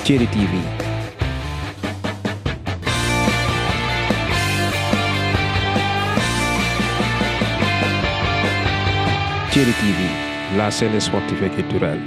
Thierry TV. Thierry TV, la scène sportive et culturelle.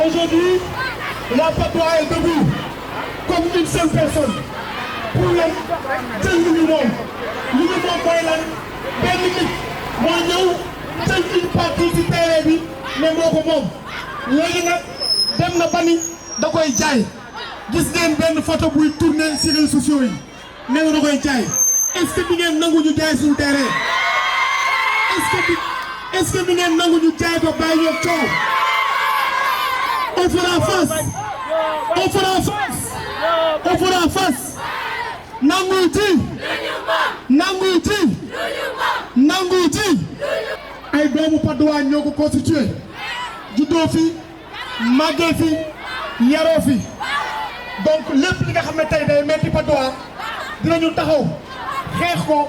Aujourd'hui, la Padoa est debout comme une seule personne pour jël li ñu moom mooy lan benn nit moo ñëw jël une partie ci terrain bi ne moo ko moom léegi nag dem na ba ni da koy jaay gis ngeen benn photo buy tourner ci réseaux sociaux yi nee na da koy jaay est-ce que bi ngeen nangu ñu jaay suñu terrain est-ce que bi ngeen nangu ñu jaay ko bàyyi ñoo coow. On fera face. On fera face. On fera face. Nanguti. Nanguti. Nanguti. ay doomu Padoa ñoo ko constitué juddoo fi màggee fi yaroo fi donc lépp li nga xam ne tey day metti Padoa dinañu taxaw xeex ko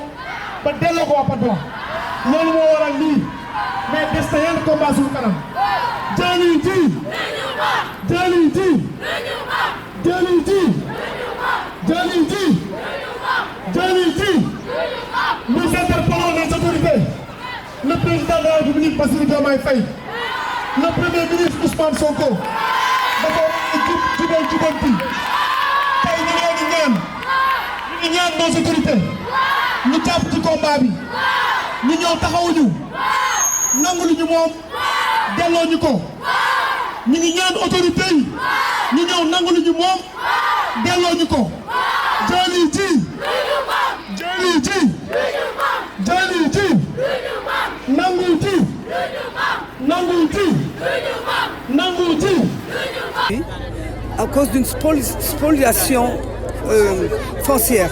ba delloo ko waa Padoa loolu moo waral lii mais des na yenn combat suñu kanam. Nous interpellons les autorités, le président de la République Bassirou Diomaye Faye, le premier ministre Ousmane Sonko, dafa équipe jubanti tey ñu ngi ñaan nos autorités ñu jàpp ci combat bi ñu ñëw taxawuñu nangu lu ñu moom delloo ñu ko ñu ngi ñaan autorité yi ñu ñëw nangu lu ñu moom delloo ñu ko jëli ji nangu ji à cause d'une spoliation foncière.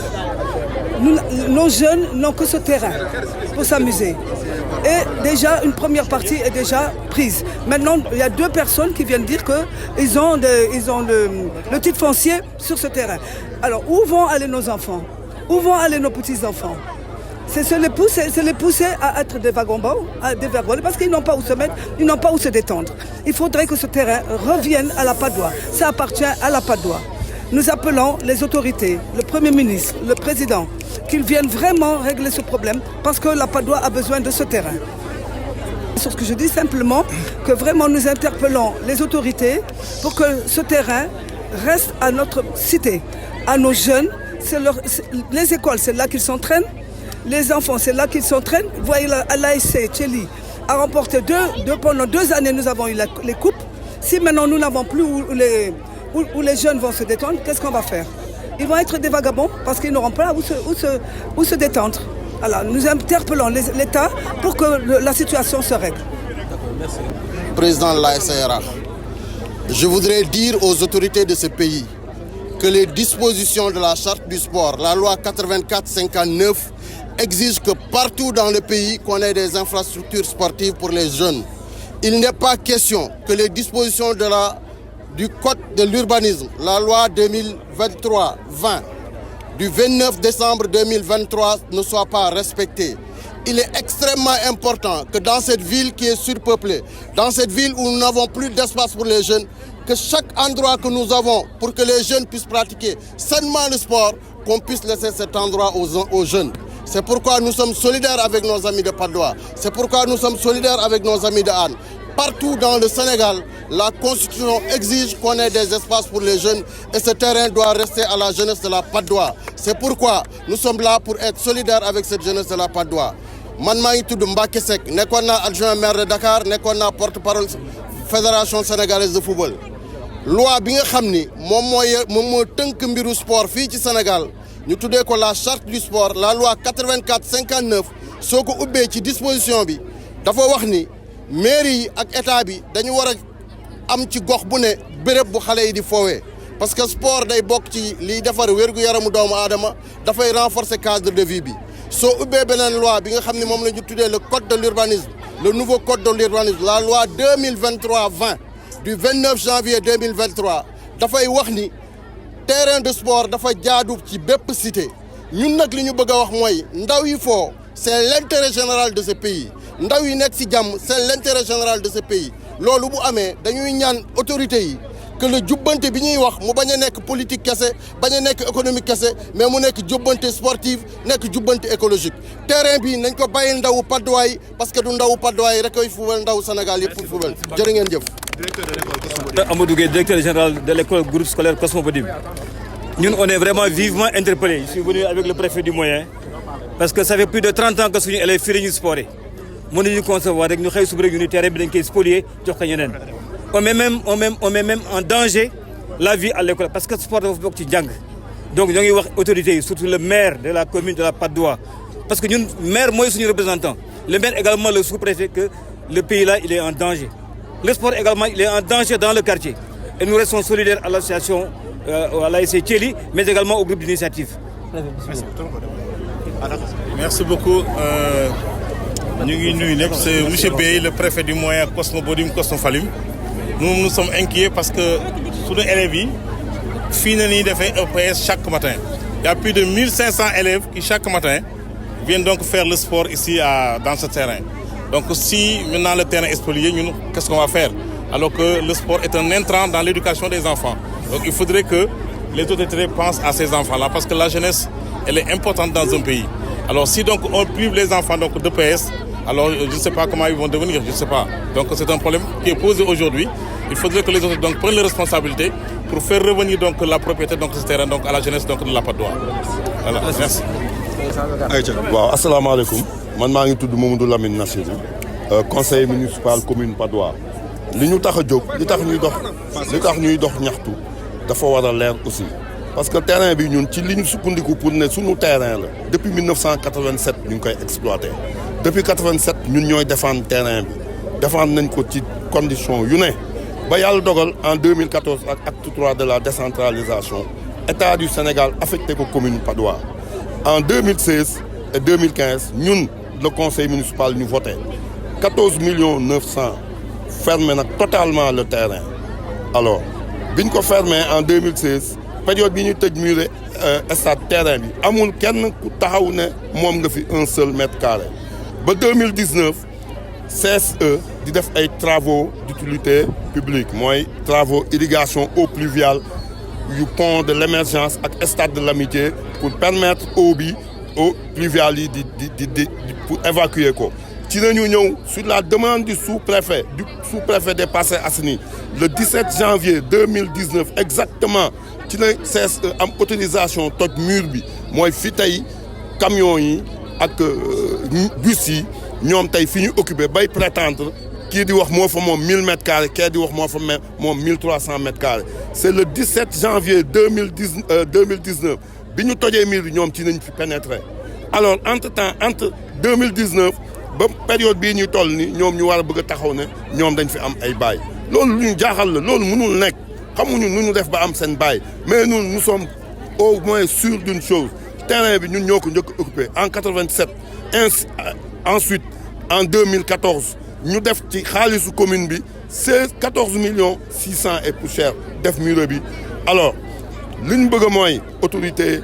Nos jeunes n'ont que ce terrain pour s'amuser. Et déjà, une première partie est déjà prise. Maintenant, il y a deux personnes qui viennent dire qu'ils ont le titre foncier sur ce terrain. Alors, où vont aller nos enfants? Où vont aller nos petits-enfants? C'est les pousser à être des vagabonds, parce qu'ils n'ont pas où se mettre, ils n'ont pas où se détendre. Il faudrait que ce terrain revienne à la Padoa. Ça appartient à la Padoa. Nous appelons les autorités, le Premier ministre, le Président, qu'ils viennent vraiment régler ce problème parce que la Padoa a besoin de ce terrain. Sur ce que je dis simplement, que vraiment nous interpellons les autorités pour que ce terrain reste à notre cité, à nos jeunes. Les écoles, c'est là qu'ils s'entraînent. Les enfants, c'est là qu'ils s'entraînent. Vous voyez, l'ASC Tchelly a remporté pendant 2 années, nous avons eu les coupes. Si maintenant nous n'avons plus où les jeunes vont se détendre, qu'est-ce qu'on va faire? Ils vont être des vagabonds parce qu'ils n'auront pas où se détendre. Alors, nous interpellons l'État pour que la situation se règle. Président de la SARA, je voudrais dire aux autorités de ce pays que les dispositions de la charte du sport, la loi 84-59, exigent que partout dans le pays, qu'on ait des infrastructures sportives pour les jeunes. Il n'est pas question que les dispositions du Code de l'urbanisme, la loi 2023-20, du 29 décembre 2023 ne soient pas respectées. il est extrêmement important que dans cette ville qui est surpeuplée, dans cette ville où nous n'avons plus d'espace pour les jeunes, que chaque endroit que nous avons pour que les jeunes puissent pratiquer sainement le sport, qu'on puisse laisser cet endroit aux jeunes. C'est pourquoi nous sommes solidaires avec nos amis de Patte d'Oie. C'est pourquoi nous sommes solidaires avec nos amis de Hann. Partout dans le Sénégal, la Constitution exige qu'on ait des espaces pour les jeunes et ce terrain doit rester à la jeunesse de la Patte d'Oie. C'est pourquoi nous sommes là pour être solidaires avec cette jeunesse de la Patte d'Oie. Man maa ngi tudd Mbacké Seck nekkoon naa adjoint maire de Dakar nekkoon naa porte-parole fédération sénégalaise de football. loi bi nga xam ni moom moo tënk mbiru sport fii ci Sénégal ñu tuddee ko la charte du sport la loi 84/59 soo ko ubbee ci disposition bi dafa wax ni mairie yi ak état bi dañu war a am ci gox bu ne béréb bu xale yi di foowee parce que sport day bokk ci liy defar wér-gu-yaramu doomu aadama dafay renforcer cadre de vie bi soo ubbee beneen loi bi nga xam ne moom la ñu tuddee le code de l'urbanisme le nouveau code de l'urbanisme la loi 2023-20 du 29 janvier 2023 dafay wax ni terrain de sport dafa jaadu ci bépp cité ñun nag li ñu bëgg a wax mooy ndaw yi foo c'est l'intérêt général de ce pays ndaw yi nekk ci jàmm c'est l'intérêt général de ce pays loolu bu amee dañuy ñaan autorités yi que le jubbante bi ñuy wax mu bañ a nekk politique kese bañ a nekk économique kese mais mu nekk jubbante sportive nekk jubbante écologique terrain bi nañ ko bàyyi ndawu Patte d'Oie yi parce que du ndawu Patte d'Oie yi rek koy fubal ndawu Sénégal yëpp pour fubal jërë ngeen jëf. Amadou Gueye, directeur général de l'école groupe scolaire Cosmopodime. Nous, on est vraiment vivement interpellés. Je suis venu avec le préfet du Moyen parce que ça fait plus de 30 ans que nous sommes allés ñu sport. Nous devons concevoir que nous avons un terrain qui est spolié. On met même en danger la vie à l'école parce que le sport est beaucoup de gang. Donc nous avons des autorités, surtout le maire de la commune de la Patte d'Oie. Parce que nous, le maire, moi, je suis représentant. Le maire également, le sous-préfet, que le pays là, il est en danger. Le sport également, il est en danger dans le quartier. Et nous restons solidaires à l'association, à l'ASC Thiely, mais également au groupe d'initiative. Merci beaucoup. C'est M. Bey, le préfet du Moyen Cosmopodime, Cosmofalim. Nous sommes inquiets parce que sous les élèves, finalement, de faire EPS chaque matin. Il y a plus de 1500 élèves qui, chaque matin, viennent donc faire le sport ici dans ce terrain. Donc si maintenant le terrain est spolié, qu'est-ce qu'on va faire? Alors que le sport est un intrant dans l'éducation des enfants. Donc il faudrait que les autorités pensent à ces enfants-là parce que la jeunesse, elle est importante dans un pays. Alors si donc on prive les enfants donc de PS, alors je ne sais pas comment ils vont devenir, je ne sais pas. Donc c'est un problème qui est posé aujourd'hui. Il faudrait que les autorités donc prennent les responsabilités pour faire revenir donc la propriété donc de ce terrain donc à la jeunesse donc de la Patte d'Oie. Voilà, merci. Waaw, asalaamaaleykum. Man maa ngi tudd Mamadou Lamine Nassirou, conseiller municipal commune Patte d'Oie. Li ñu tax a jóg li tax ñuy dox ñaxtu dafa war a leer aussi parce que terrain bi ñun ci li ñu sukkandiku pour ne suñu terrain la depuis 1987 ñu ngi koy exploité depuis 87 ñun ñooy défendre terrain bi défendre nañ ko ci condition yu ne ba yàlla dogal en 2014 ak acte 3 de la décentralisation État du Sénégal affecté ko commune Patte d'Oie. En 2016 et 2015 ñun le conseil municipal ñu voté 14 900 000 fermé nag totalement le terrain alors biñ ko fermé en 2016 période bi ñu tëj muré stade terrain bi amul kenn ku taxaw ne moom nga fi un seul mètre carré ba 2019 CSE di def ay travaux d'utilité publique mooy travaux irrigation eau pluviale yu pont de l'émergence ak stade de l'amitié pour permettre eau bi eau pluviale yi di pour évacuer ko ci nañu ñëw sur la demande du sous-préfet des Parcelles Assainies le 17 janvier 2019 exactement ci na CSE am autorisation toj mur bi mooy fi tey camions yi ak bus yi ñoom tey fi ñu occupé bay prétendre kii di wax moo fa moom 1000 mètres carrés kii di wax moo fa moom 1300 mètres carrés c'est le 17 janvier 2019 bi ñu tojee mur bi ñoom ci nañ fi pénétrer alors entre 2019 ba période bii ñuy toll ni ñoom ñu war a bëgg a taxaw ne ñoom dañ fi am ay bail loolu lu ñu jaaxal la loolu mënul nekk xamuñu nu ñu def ba am seen bail mais nous sommes au moins sûrs d'une chose terrain bi ñun ñoo ko njëkk occupé en 87 ensuite en 2014 ñu def ci xaalisu commune bi 14 millions 600 et poussière def mur bi alors li ñu bëgg mooy autorité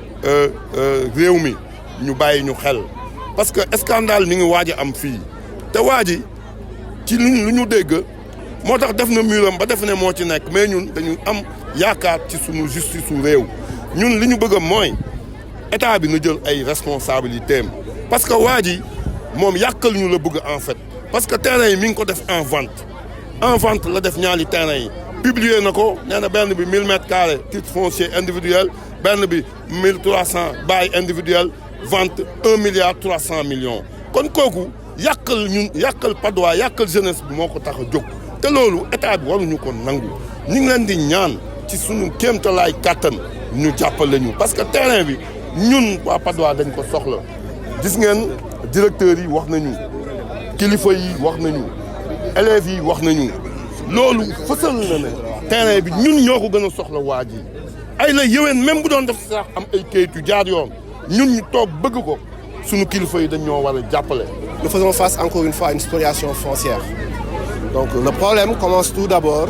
réew mi ñu bàyyi ñu xel parce que scandale mi ngi waaj a am fii te waa ji ci lu ñu dégg moo tax def na muram ba def ne moo ci nekk mais ñun dañu am yaakaar ci sunu justice su réew ñun li ñu bëgg mooy état bi na jël ay responsabilités am parce que waa ji moom yàqal ñu la bëgg en fait parce que terrain yi mi ngi ko def en vente la def ñaari terrain yi publier na ko nee na benn bi 1000 mètres carrés titre foncier individuel benn bi 1300 bail individuel vente 1 milliard 300 millions kon kooku yàqal Patte d'Oie yàqal jeunesse bi moo ko tax a jóg te loolu état bi waruñu ko nangu ñu ngi leen di ñaan ci sunu kéemtalaay kàttan ñu jàppale ñu parce que terrain bi ñun waa Patte d'Oie dañ ko soxla gis ngeen directeurs yi wax nañu kilifa yi wax nañu élèves yi wax nañu loolu fësal na ne terrain bi ñun ñoo ko gën a soxla waa ji ay la yéwén même bu doon def sax am ay kayit yu jaar yoon ñun ñu toog bëgg ko sunu kilifa yi dañ ñoo war a jàppale. Nous faisons face encore une fois à une spoliation foncière. Donc le problème commence tout d'abord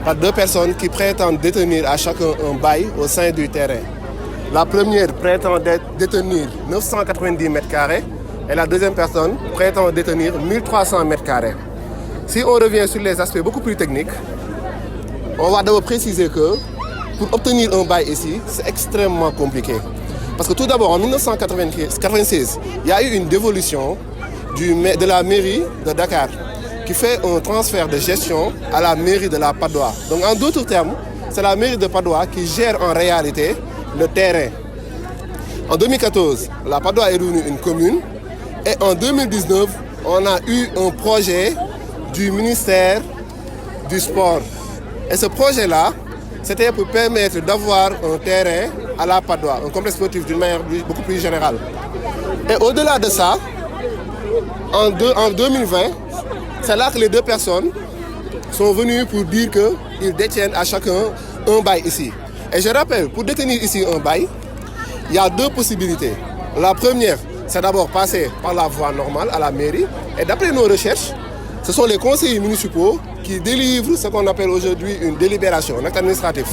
par deux personnes qui prétendent détenir à chacun un bail au sein du terrain. La première prétend détenir 990 mètres carrés et la deuxième personne prétend détenir 1300 mètres carrés. Si on revient sur les aspects beaucoup plus techniques, on va d'abord préciser que pour obtenir un bail ici, c'est extrêmement compliqué. Parce que tout d'abord, en 1996, il y a eu une dévolution de la mairie de Dakar qui fait un transfert de gestion à la mairie de la Patte d'Oie. Donc en d'autres termes, c'est la mairie de Patte d'Oie qui gère en réalité le terrain. En 2014, la Patte d'Oie est devenue une commune et en 2019, on a eu un projet du ministère du Sport. Et ce projet-là, c'était pour permettre d'avoir un terrain à la Patte d'Oie, un complexe sportif d'une manière beaucoup plus générale. Et au-delà de ça, en 2020, c'est là que les deux personnes sont venues pour dire qu'ils détiennent à chacun un bail ici. Et je rappelle, pour détenir ici un bail, il y a deux possibilités. La première, c'est d'abord passer par la voie normale à la mairie. Et d'après nos recherches, ce sont les conseillers municipaux qui délivrent ce qu'on appelle aujourd'hui une délibération, un acte administratif.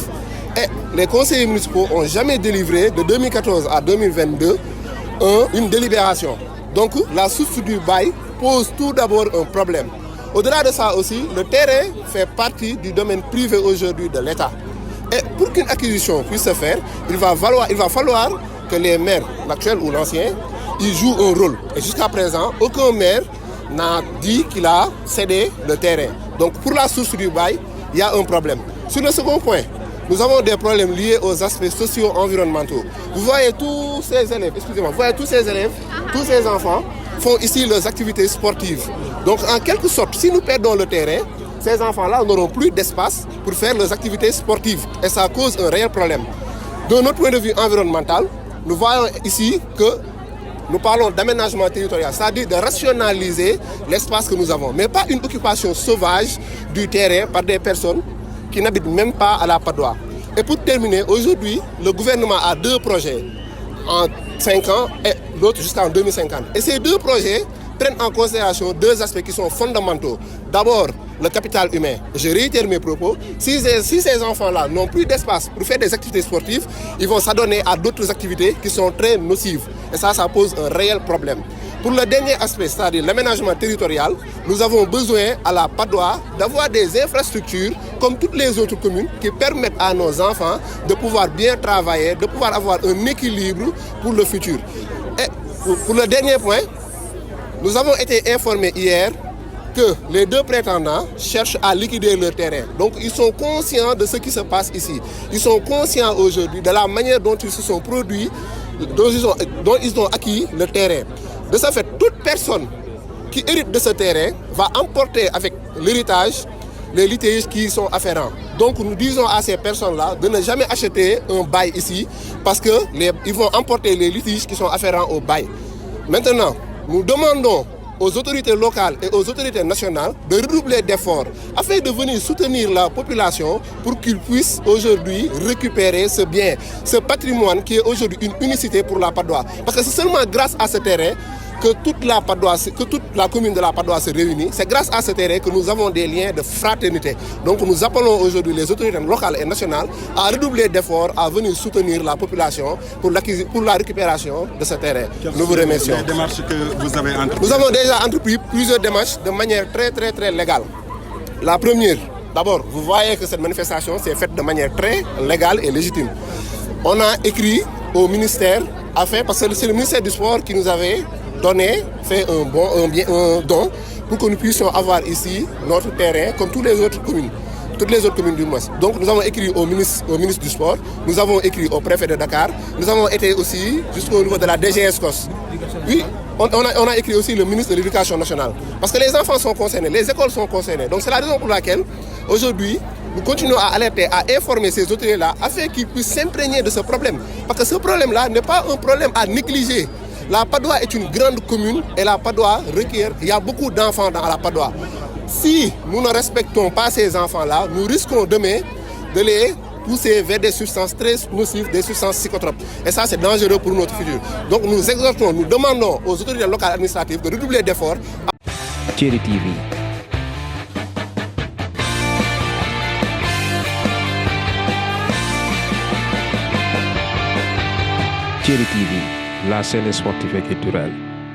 Et les conseillers municipaux n'ont jamais délivré, de 2014 à 2022, une délibération. Donc la source du bail pose tout d'abord un problème. Au-delà de ça aussi, le terrain fait partie du domaine privé aujourd'hui de l'État. Et pour qu'une acquisition puisse se faire, il va falloir que les maires, l'actuel ou l'ancien, ils jouent un rôle. Et jusqu'à présent, aucun maire n'a dit qu'il a cédé le terrain. Donc pour la source du bail, il y a un problème. Sur le second point, nous avons des problèmes liés aux aspects socio-environnementaux. Vous voyez tous ces élèves, tous ces enfants font ici leurs activités sportives. Donc en quelque sorte, si nous perdons le terrain, ces enfants-là n'auront plus d'espace pour faire leurs activités sportives. Et ça cause un réel problème. De notre point de vue environnemental, nous voyons ici que nous parlons d'aménagement territorial, c'est-à-dire de rationaliser l'espace que nous avons, mais pas une occupation sauvage du terrain par des personnes qui n'habitent même pas à la Patte d'Oie. Et pour terminer, aujourd'hui, le gouvernement a deux projets en 5 ans et l'autre jusqu'en 2050. Et ces deux projets prennent en considération deux aspects qui sont fondamentaux. D'abord, le capital humain. Je réitère mes propos. Si ces enfants-là n'ont plus d'espace pour faire des activités sportives, ils vont s'adonner à d'autres activités qui sont très nocives. Et ça pose un réel problème. Pour le dernier aspect, c'est-à-dire l'aménagement territorial, nous avons besoin à la Patte d'Oie d'avoir des infrastructures comme toutes les autres communes qui permettent à nos enfants de pouvoir bien travailler, de pouvoir avoir un équilibre pour le futur. Et pour le dernier point, nous avons été informés hier que les deux prétendants cherchent à liquider leur terrain. Donc ils sont conscients de ce qui se passe ici. Ils sont conscients aujourd'hui de la manière dont ils se sont produits, dont ils ont acquis le terrain. De ce fait, toute personne qui hérite de ce terrain va emporter avec l'héritage les litiges qui sont afférents. Donc nous disons à ces personnes-là de ne jamais acheter un bail ici parce qu'ils vont emporter les litiges qui sont afférents au bail. Maintenant, nous demandons aux autorités locales et aux autorités nationales de redoubler d'efforts afin de venir soutenir la population pour qu'ils puissent aujourd'hui récupérer ce bien, ce patrimoine qui est aujourd'hui une unicité pour la Patte d'Oie. Parce que c'est seulement grâce à ce terrain que toute la commune de la Padoue se réunit. C'est grâce à ce terrain que nous avons des liens de fraternité. Donc nous appelons aujourd'hui les autorités locales et nationales à redoubler d'efforts, à venir soutenir la population pour la récupération de ce terrain. Nous vous remercions. Les démarches que vous avez entreprises? Nous avons déjà entrepris plusieurs démarches de manière très légale. La première, d'abord, vous voyez que cette manifestation s'est faite de manière très légale et légitime. On a écrit au ministère, parce que c'est le ministère du Sport qui nous avait fait un don pour que nous puissions avoir ici notre terrain comme toutes les autres communes du Mouesse. Donc nous avons écrit au ministre du Sport, nous avons écrit au préfet de Dakar, nous avons été aussi jusqu'au niveau de la DGS COS. Oui, on a écrit aussi le ministre de l'Éducation nationale. Parce que les enfants sont concernés, les écoles sont concernées. Donc c'est la raison pour laquelle aujourd'hui nous continuons à alerter, à informer ces autorités-là afin qu'ils puissent s'imprégner de ce problème. Parce que ce problème-là n'est pas un problème à négliger. La Padoue est une grande commune et la Padoue requiert, il y a beaucoup d'enfants dans la Padoue. Si nous ne respectons pas ces enfants-là, nous risquons demain de les pousser vers des substances très nocives, des substances psychotropes. Et ça, c'est dangereux pour notre futur. Donc nous exhortons, nous demandons aux autorités locales administratives de redoubler d'efforts. Thierry TV. Thierry TV, la scène sportive et culturelle.